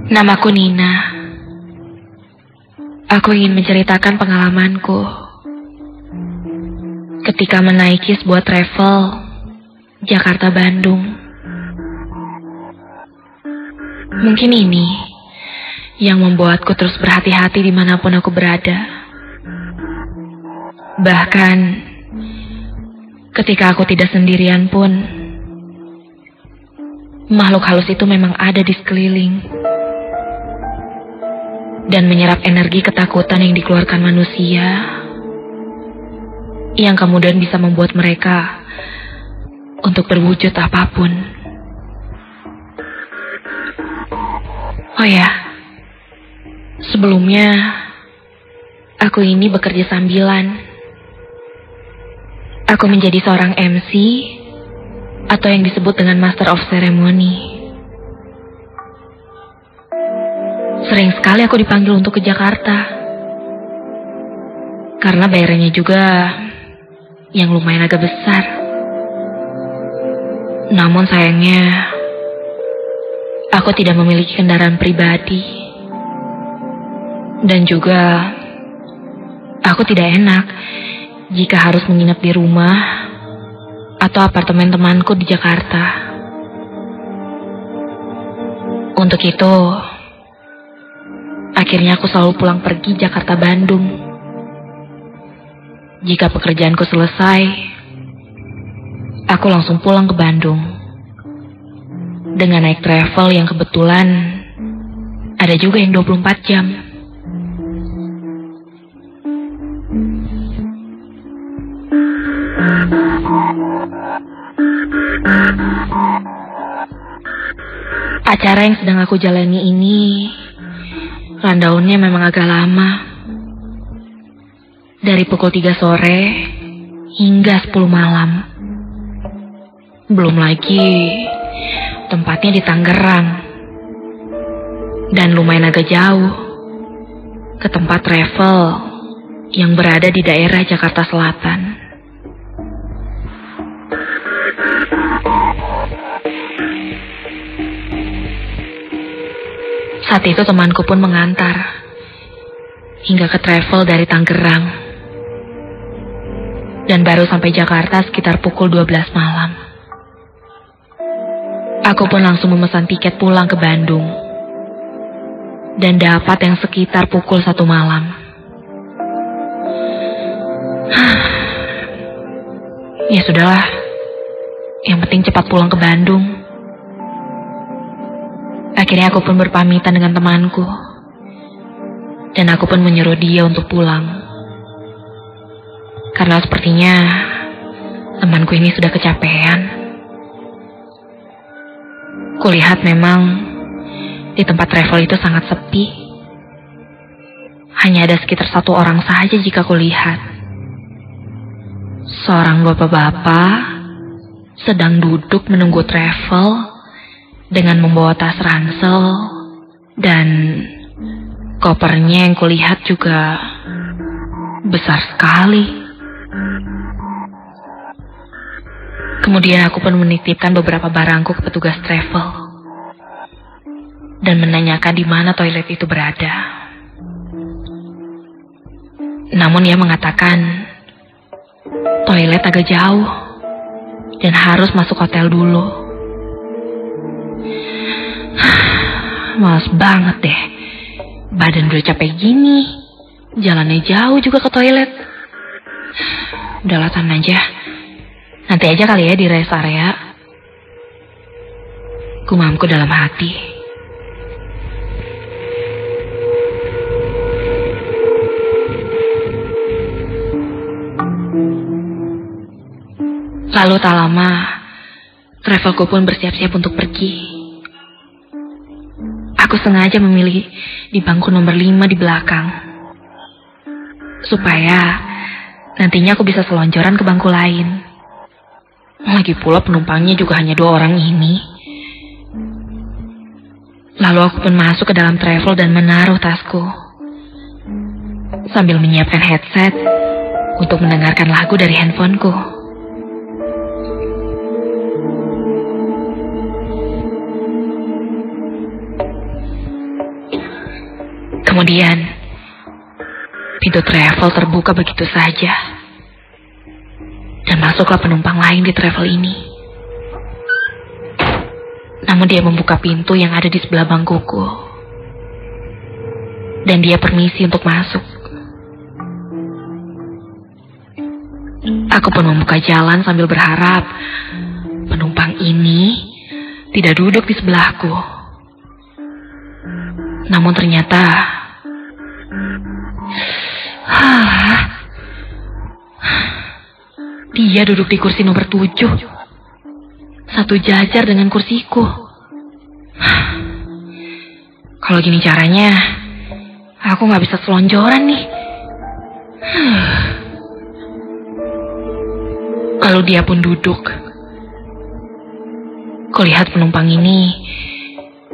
Namaku Nina. Aku ingin menceritakan pengalamanku ketika menaiki sebuah travel Jakarta-Bandung. Mungkin ini yang membuatku terus berhati-hati dimanapun aku berada. Bahkan ketika aku tidak sendirian pun, makhluk halus itu memang ada di sekeliling dan menyerap energi ketakutan yang dikeluarkan manusia, yang kemudian bisa membuat mereka untuk berwujud apapun. Oh ya, sebelumnya aku ini bekerja sambilan. Aku menjadi seorang MC atau yang disebut dengan Master of Ceremony. Sering sekali aku dipanggil untuk ke Jakarta, karena bayarannya juga yang lumayan agak besar. Namun sayangnya, aku tidak memiliki kendaraan pribadi. Dan juga, aku tidak enak jika harus menginap di rumah atau apartemen temanku di Jakarta. Untuk itu, akhirnya aku selalu pulang pergi Jakarta-Bandung. Jika pekerjaanku selesai, aku langsung pulang ke Bandung dengan naik travel yang kebetulan ada juga yang 24 jam. Acara yang sedang aku jalani ini rundownnya memang agak lama. Dari pukul 3 sore hingga 10 malam. Belum lagi tempatnya di Tangerang. Dan lumayan agak jauh ke tempat travel yang berada di daerah Jakarta Selatan. Saat itu temanku pun mengantar hingga ke travel dari Tangerang. Dan baru sampai Jakarta sekitar pukul 12 malam. Aku pun langsung memesan tiket pulang ke Bandung. Dan dapat yang sekitar pukul 1 malam. Ya sudahlah, yang penting cepat pulang ke Bandung. Akhirnya aku pun berpamitan dengan temanku. Dan aku pun menyuruh dia untuk pulang. Karena sepertinya temanku ini sudah kecapean. Kulihat memang di tempat travel itu sangat sepi. Hanya ada sekitar 1 orang saja jika kulihat. Seorang bapak-bapak sedang duduk menunggu travel dengan membawa tas ransel dan kopernya yang kulihat juga besar sekali. Kemudian aku pun menitipkan beberapa barangku ke petugas travel dan menanyakan di mana toilet itu berada. Namun ia mengatakan toilet agak jauh dan harus masuk hotel dulu. Males banget deh. Badan udah capek gini, jalannya jauh juga ke toilet. Udahlah tahan aja. Nanti aja kali ya di rest area. Gumamku dalam hati. Lalu tak lama, travelku pun bersiap-siap untuk pergi. Aku sengaja memilih di bangku nomor 5 di belakang, supaya nantinya aku bisa selonjoran ke bangku lain. Lagi pula penumpangnya juga hanya 2 orang ini. Lalu aku pun masuk ke dalam travel dan menaruh tasku, sambil menyiapkan headset untuk mendengarkan lagu dari handphoneku. Kemudian, pintu travel terbuka begitu saja. Dan masuklah penumpang lain di travel ini. Namun dia membuka pintu yang ada di sebelah bangkuku. Dan dia permisi untuk masuk. Aku pun membuka jalan sambil berharap penumpang ini tidak duduk di sebelahku. Namun ternyata dia duduk di kursi nomor 7, satu jajar dengan kursiku. Kalau gini caranya, aku gak bisa selonjoran nih. Lalu dia pun duduk. Kulihat penumpang ini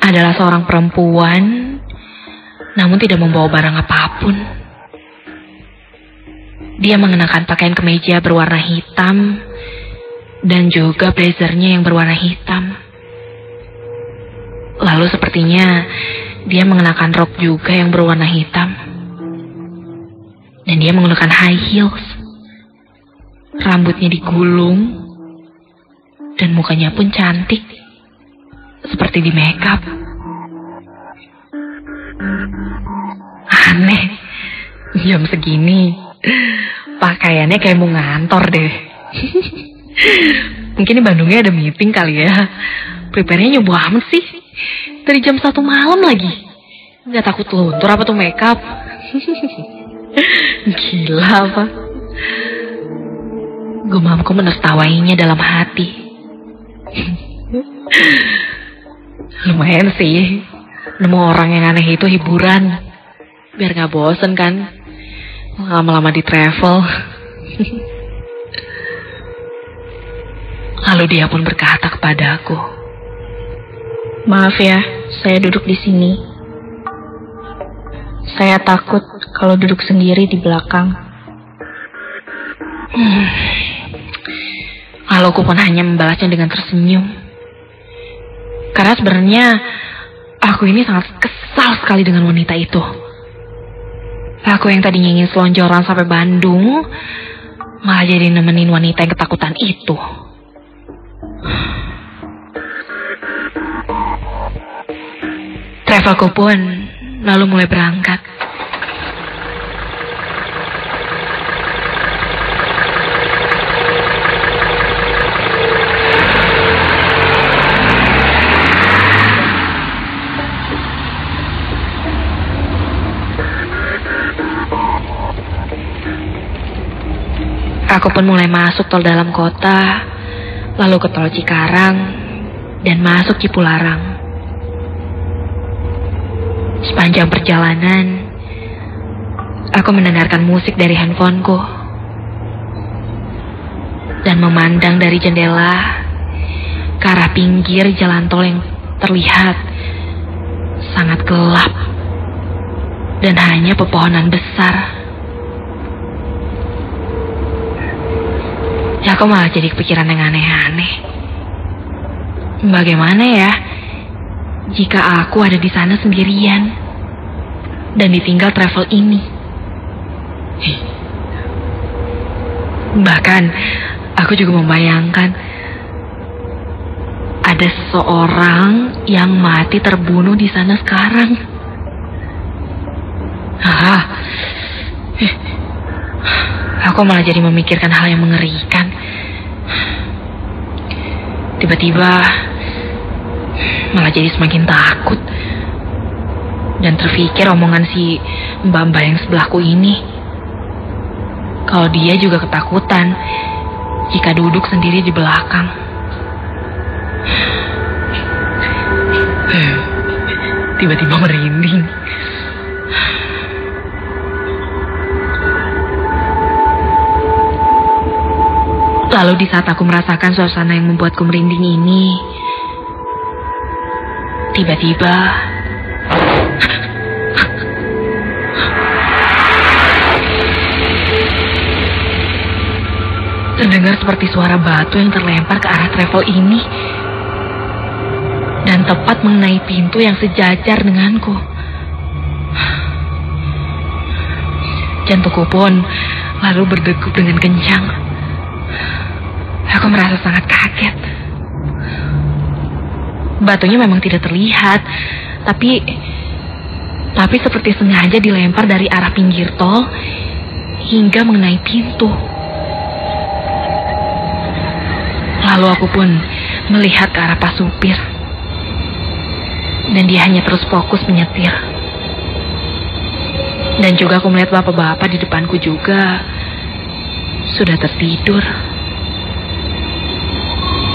adalah seorang perempuan, namun tidak membawa barang apapun. Dia mengenakan pakaian kemeja berwarna hitam dan juga blazernya yang berwarna hitam. Lalu sepertinya dia mengenakan rok juga yang berwarna hitam. Dan dia menggunakan high heels. Rambutnya digulung dan mukanya pun cantik, seperti di makeup. Aneh, jam segini pakaiannya kayak mau ngantor deh. Mungkin di Bandungnya ada meeting kali ya. Prepare-nya nyoba amat sih. Dari jam 1 malam lagi. Gak takut luntur apa tuh makeup? Gila apa? Gumamku menertawainya dalam hati. Lumayan sih, nemu orang yang aneh itu hiburan. Biar gak bosen kan lama-lama di travel. Lalu dia pun berkata kepadaku, "Maaf ya, saya duduk di sini. Saya takut kalau duduk sendiri di belakang." Lalu aku pun hanya membalasnya dengan tersenyum. Karena sebenarnya aku ini sangat kesal sekali dengan wanita itu. Aku yang tadinya ingin selonjoran sampai Bandung, malah jadi nemenin wanita yang ketakutan itu. Travelku pun lalu mulai berangkat. Aku pun mulai masuk tol dalam kota, lalu ke tol Cikarang, dan masuk Cipularang. Sepanjang perjalanan, aku mendengarkan musik dari handphoneku dan memandang dari jendela ke arah pinggir jalan tol yang terlihat sangat gelap dan hanya pepohonan besar. Ya, aku malah jadi kepikiran yang aneh-aneh. Bagaimana ya jika aku ada di sana sendirian dan ditinggal travel ini? Bahkan aku juga membayangkan ada seseorang yang mati terbunuh di sana sekarang. Aku malah jadi memikirkan hal yang mengerikan. Tiba-tiba malah jadi semakin takut dan terpikir omongan si mbak-mbak yang sebelahku ini. Kalau dia juga ketakutan jika duduk sendiri di belakang. Tiba-tiba merinding. Lalu di saat aku merasakan suasana yang membuatku merinding ini, tiba-tiba terdengar seperti suara batu yang terlempar ke arah travel ini dan tepat mengenai pintu yang sejajar denganku. Jantungku pun lalu berdegup dengan kencang. Aku merasa sangat kaget. Batunya memang tidak terlihat, tapi seperti sengaja dilempar dari arah pinggir tol hingga mengenai pintu. Lalu aku pun melihat ke arah Pak supir, dan dia hanya terus fokus menyetir. Dan juga aku melihat bapak-bapak di depanku juga sudah tertidur.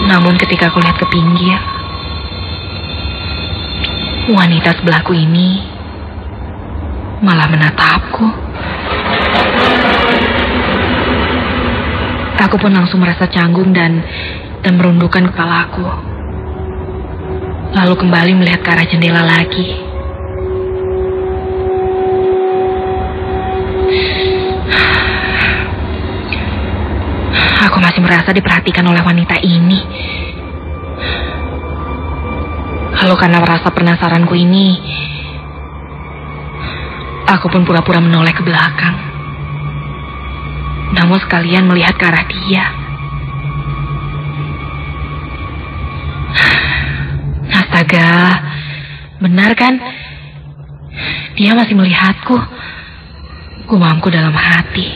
Namun ketika aku lihat ke pinggir, wanita sebelahku ini malah menatapku. Aku pun langsung merasa canggung dan merundukkan kepalaku. Lalu kembali melihat ke arah jendela lagi. Aku masih merasa diperhatikan oleh wanita ini. Lalu karena rasa penasaranku ini, aku pun pura-pura menoleh ke belakang. Namun sekalian melihat ke arah dia. Astaga, benar kan? Dia masih melihatku. Gumamku dalam hati.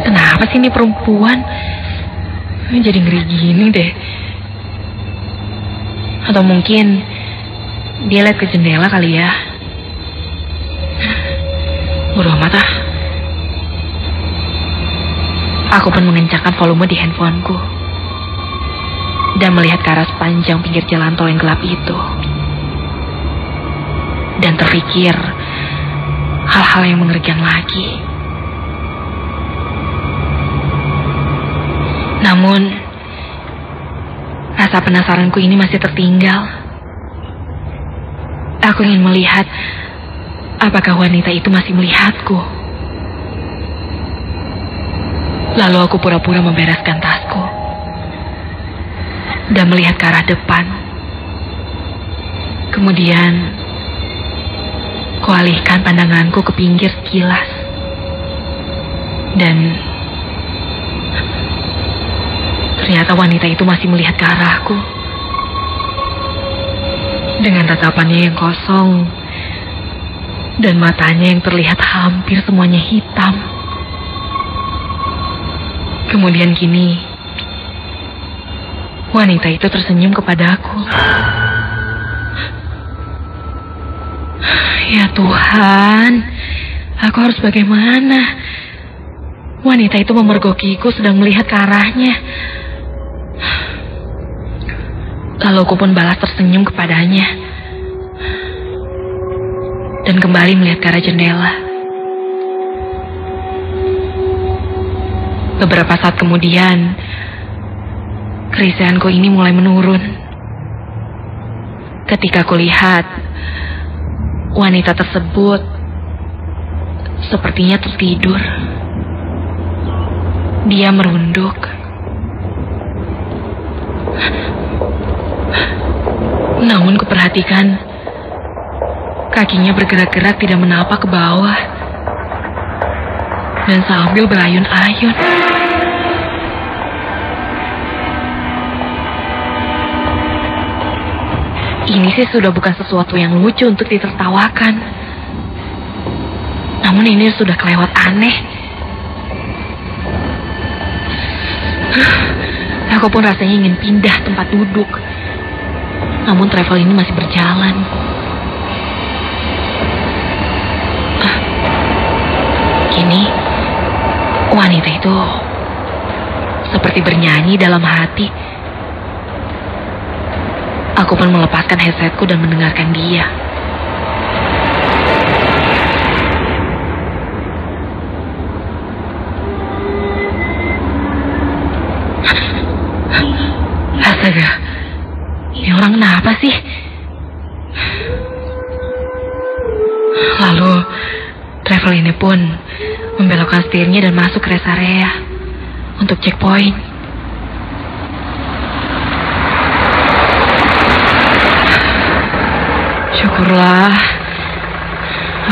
Kenapa sih ini perempuan? Jadi ngeri gini deh. Atau mungkin dia lihat ke jendela kali ya. Bodoh amat ah. Aku pun mengencangkan volume di handphoneku dan melihat ke arah sepanjang pinggir jalan tol yang gelap itu. Dan terpikir hal-hal yang mengerikan lagi. Namun, rasa penasaranku ini masih tertinggal. Aku ingin melihat apakah wanita itu masih melihatku. Lalu aku pura-pura membereskan tasku dan melihat ke arah depan. Kemudian, kualihkan pandanganku ke pinggir sekilas. Dan ternyata wanita itu masih melihat ke arahku. Dengan tatapannya yang kosong dan matanya yang terlihat hampir semuanya hitam. Kemudian kini, wanita itu tersenyum kepadaku. Ya Tuhan, aku harus bagaimana? Wanita itu memergokiku sedang melihat ke arahnya. Lalu aku pun balas tersenyum kepadanya dan kembali melihat ke arah jendela. Beberapa saat kemudian, kerisauanku ini mulai menurun. Ketika kulihat wanita tersebut sepertinya tertidur. Dia merunduk. Namun kuperhatikan kakinya bergerak-gerak tidak menapak ke bawah dan sambil berayun-ayun. Ini sih sudah bukan sesuatu yang lucu untuk ditertawakan. Namun ini sudah kelewat aneh. Aku pun rasanya ingin pindah tempat duduk. Namun travel ini masih berjalan. Kini, wanita itu seperti bernyanyi dalam hati. Aku pun melepaskan headsetku dan mendengarkan dia. Astaga, ini orang kenapa sih? Lalu, travel ini pun membelokkan setirnya dan masuk ke rest area untuk checkpoint. Syukurlah,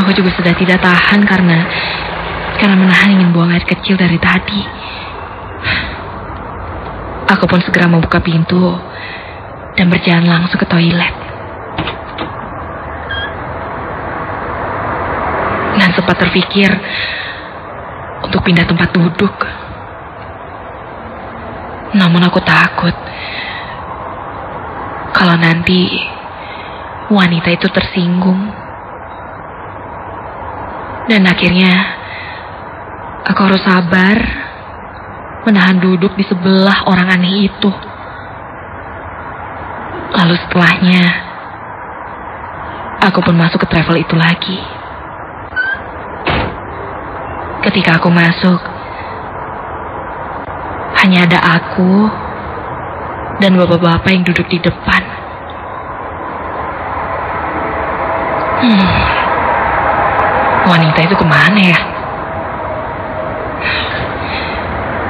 Aku juga sudah tidak tahan karena menahan ingin buang air kecil dari tadi. Aku pun segera membuka pintu dan berjalan langsung ke toilet. Dan sempat terpikir untuk pindah tempat duduk. Namun aku takut kalau nanti wanita itu tersinggung. Dan akhirnya aku harus sabar menahan duduk di sebelah orang aneh itu. Lalu setelahnya aku pun masuk ke travel itu lagi. Ketika aku masuk, hanya ada aku dan bapak-bapak yang duduk di depan. Wanita itu kemana ya?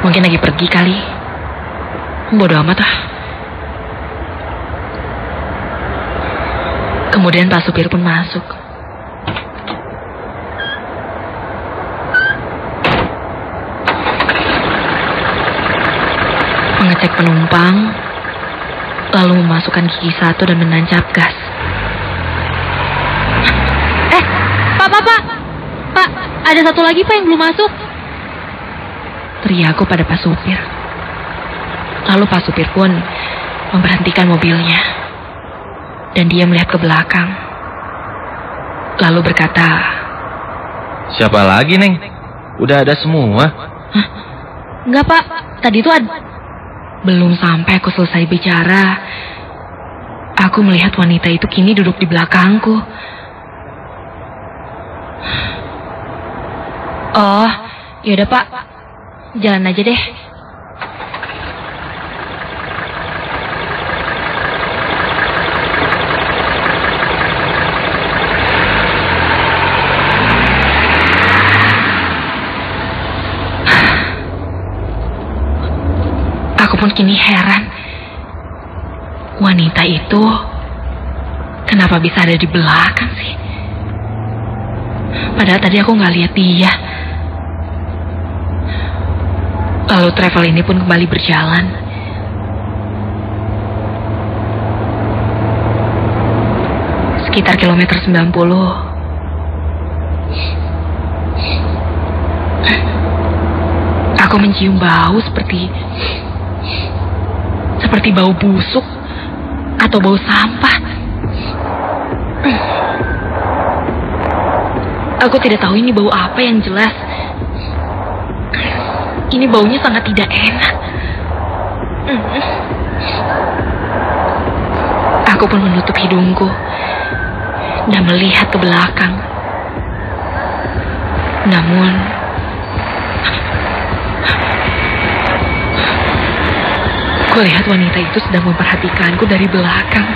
Mungkin lagi pergi kali. Bodoh amat ah. Kemudian Pak supir pun masuk. Mengecek penumpang, lalu memasukkan gigi satu dan menancap gas. Pak, ada satu lagi Pak yang belum masuk. Teriakku pada Pak supir. Lalu Pak supir pun memberhentikan mobilnya. Dan dia melihat ke belakang. Lalu berkata, "Siapa lagi, Neng? Udah ada semua?" "Hah? Enggak Pak, tadi itu ada..." Belum sampai aku selesai bicara, aku melihat wanita itu kini duduk di belakangku. Oh, yaudah Pak, jalan aja deh. Aku pun kini heran. Wanita itu kenapa bisa ada di belakang sih? Padahal tadi aku nggak lihat dia. Lalu travel ini pun kembali berjalan. Sekitar kilometer 90. Aku mencium bau seperti bau busuk atau bau sampah. Aku tidak tahu ini bau apa yang jelas. Ini baunya sangat tidak enak. Aku pun menutup hidungku dan melihat ke belakang. Namun kulihat wanita itu sedang memperhatikanku dari belakang.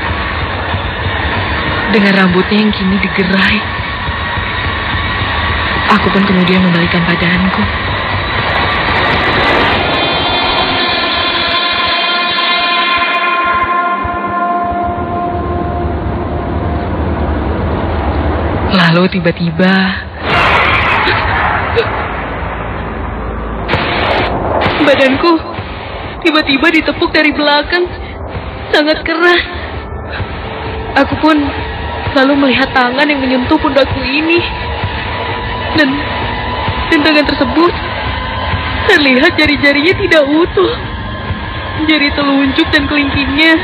Dengan rambutnya yang kini digerai. Aku pun kemudian membalikkan badanku. Lalu tiba-tiba badanku tiba-tiba ditepuk dari belakang, sangat keras. Aku pun lalu melihat tangan yang menyentuh pundakku ini. Dan tangan tersebut terlihat jari-jarinya tidak utuh. Jari telunjuk dan kelingkingnya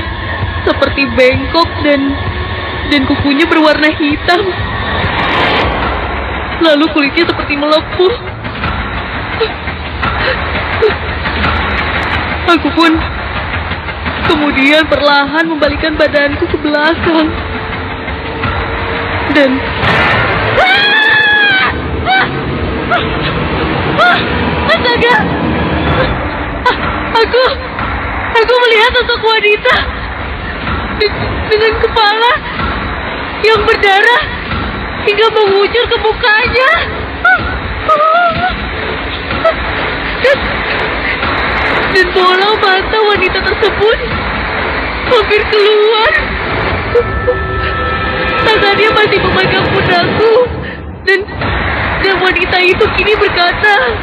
seperti bengkok dan kukunya berwarna hitam. Lalu kulitnya seperti melepuh. Aku pun kemudian perlahan membalikkan badanku ke belakang. Dan astaga! Aku melihat sosok wanita dengan kepala yang berdarah hingga mengucur ke mukanya. Dan bola mata wanita tersebut hampir keluar. Tangannya masih memegang pundakku Dan wanita itu kini berkata,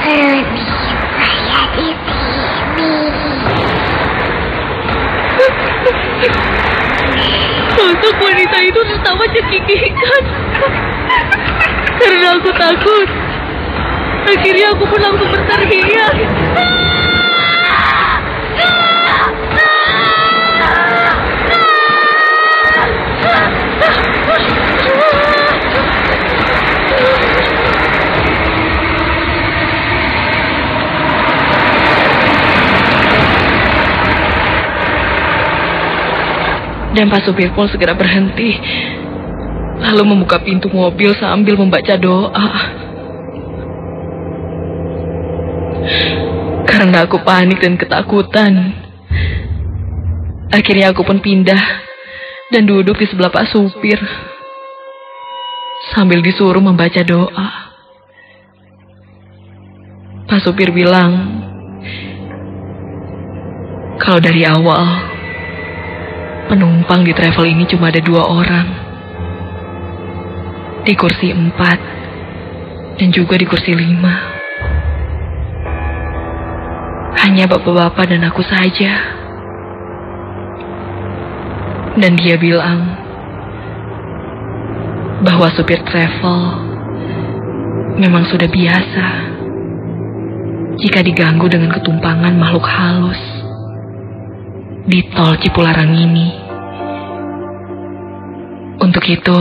"Lebih saya di sini." Sosok wanita itu tertawa cekikikan. Karena aku takut, akhirnya aku pun langsung berteriak. Dan Pak supir pun segera berhenti, lalu membuka pintu mobil sambil membaca doa. Karena aku panik dan ketakutan, akhirnya aku pun pindah dan duduk di sebelah Pak supir sambil disuruh membaca doa. Pak supir bilang kalau dari awal penumpang di travel ini cuma ada 2 orang. Di kursi 4 dan juga di kursi 5. Hanya bapak-bapak dan aku saja. Dan dia bilang bahwa supir travel memang sudah biasa jika diganggu dengan ketumpangan makhluk halus di tol Cipularang ini. Untuk itu,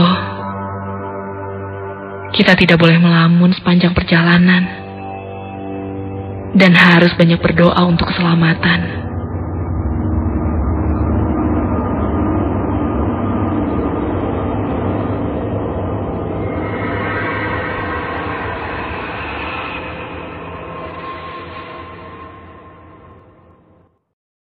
kita tidak boleh melamun sepanjang perjalanan dan harus banyak berdoa untuk keselamatan.